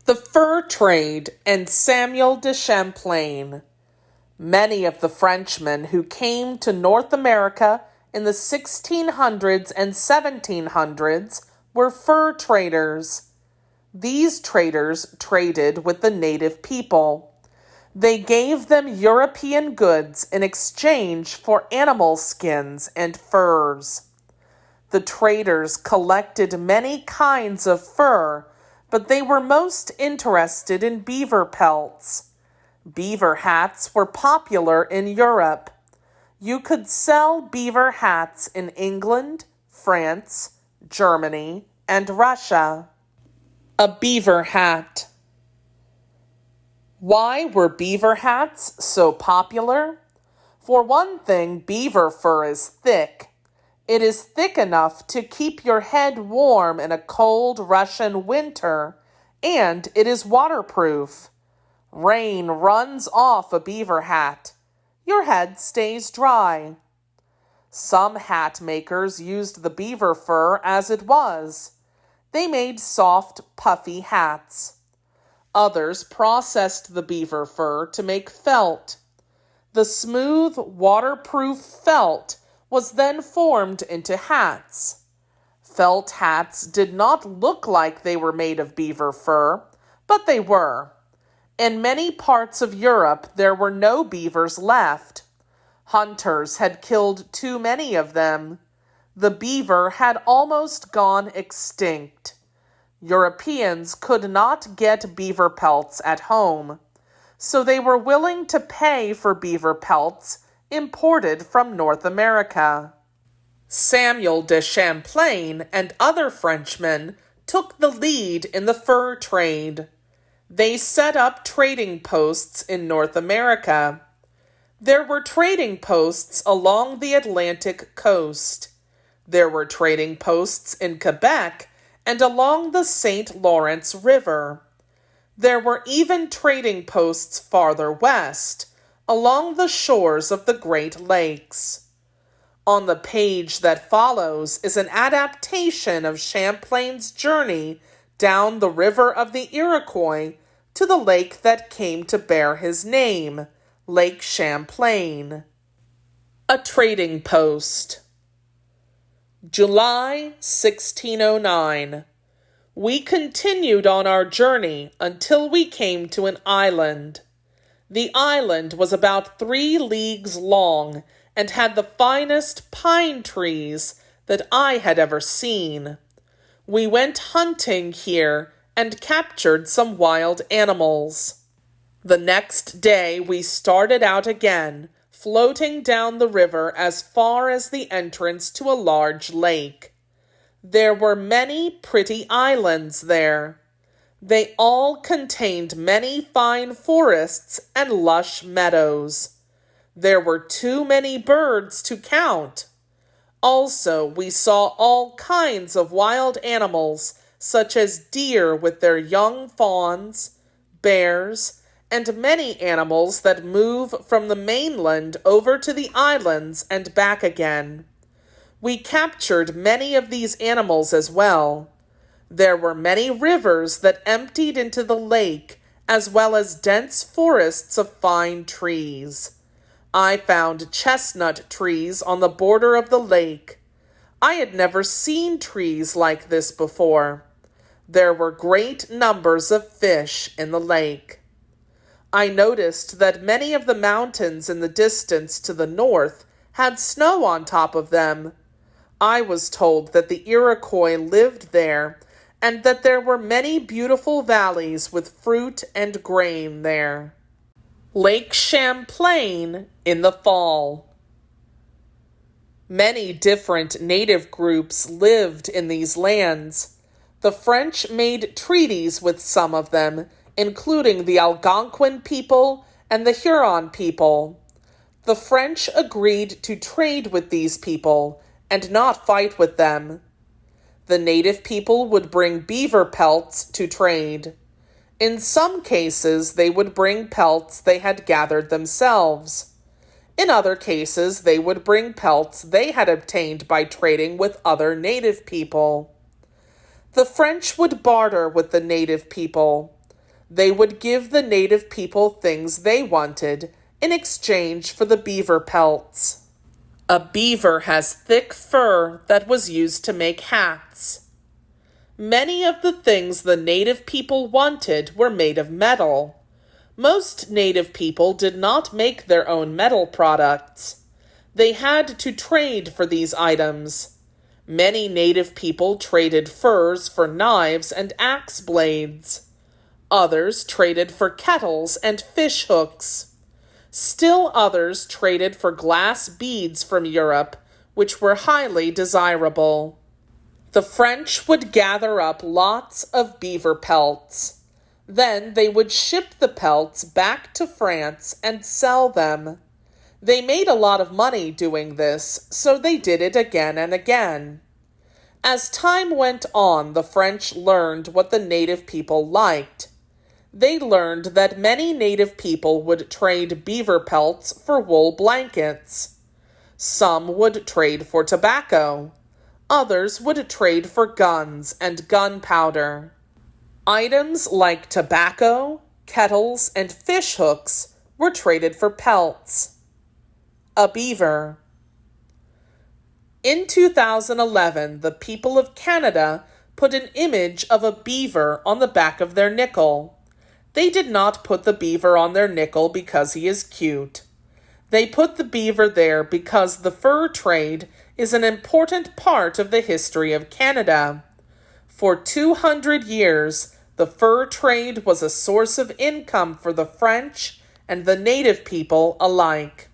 The fur trade and Samuel de Champlain. Many of the Frenchmen who came to North America in the 1600s and 1700s were fur traders. These traders traded with the native people. They gave them European goods in exchange for animal skins and furs. The traders collected many kinds of fur, but they were most interested in beaver pelts. Beaver hats were popular in Europe. You could sell beaver hats in England, France, Germany, and Russia. A beaver hat. Why were beaver hats so popular? For one thing, beaver fur is thick. It is thick enough to keep your head warm in a cold Russian winter, and it is waterproof. Rain runs off a beaver hat. Your head stays dry. Some hat makers used the beaver fur as it was. They made soft, puffy hats. Others processed the beaver fur to make felt. The smooth, waterproof felt was then formed into hats. Felt hats did not look like they were made of beaver fur, but they were. In many parts of Europe, there were no beavers left. Hunters had killed too many of them. The beaver had almost gone extinct. Europeans could not get beaver pelts at home, so they were willing to pay for beaver pelts imported from North America. Samuel de Champlain and other Frenchmen took the lead in the fur trade. They set up trading posts in North America. There were trading posts along the Atlantic coast. There were trading posts in Quebec and along the St. Lawrence River. There were even trading posts farther west, along the shores of the Great Lakes. On the page that follows is an adaptation of Champlain's journey down the river of the Iroquois to the lake that came to bear his name, Lake Champlain. A trading post. July 1609. We continued on our journey until we came to an island. The island was about 3 leagues long and had the finest pine trees that I had ever seen. We went hunting here and captured some wild animals. The next day we started out again, floating down the river as far as the entrance to a large lake. There were many pretty islands there. They all contained many fine forests and lush meadows. There were too many birds to count. Also, we saw all kinds of wild animals, such as deer with their young fawns, bears, and many animals that move from the mainland over to the islands and back again. We captured many of these animals as well. There were many rivers that emptied into the lake, as well as dense forests of fine trees. I found chestnut trees on the border of the lake. I had never seen trees like this before. There were great numbers of fish in the lake. I noticed that many of the mountains in the distance to the north had snow on top of them. I was told that the Iroquois lived there, and that there were many beautiful valleys with fruit and grain there. Lake Champlain in the fall. Many different native groups lived in these lands. The French made treaties with some of them, including the Algonquin people and the Huron people. The French agreed to trade with these people and not fight with them. The native people would bring beaver pelts to trade. In some cases, they would bring pelts they had gathered themselves. In other cases, they would bring pelts they had obtained by trading with other native people. The French would barter with the native people. They would give the native people things they wanted in exchange for the beaver pelts. A beaver has thick fur that was used to make hats. Many of the things the native people wanted were made of metal. Most native people did not make their own metal products. They had to trade for these items. Many native people traded furs for knives and axe blades. Others traded for kettles and fish hooks. Still others traded for glass beads from Europe, which were highly desirable. The French would gather up lots of beaver pelts. Then they would ship the pelts back to France and sell them. They made a lot of money doing this, so they did it again and again. As time went on, the French learned what the native people liked. They learned that many native people would trade beaver pelts for wool blankets. Some would trade for tobacco. Others would trade for guns and gunpowder. Items like tobacco, kettles, and fish hooks were traded for pelts. A beaver. In 2011, the people of Canada put an image of a beaver on the back of their nickel. They did not put the beaver on their nickel because he is cute. They put the beaver there because the fur trade is an important part of the history of Canada. For 200 years, the fur trade was a source of income for the French and the native people alike.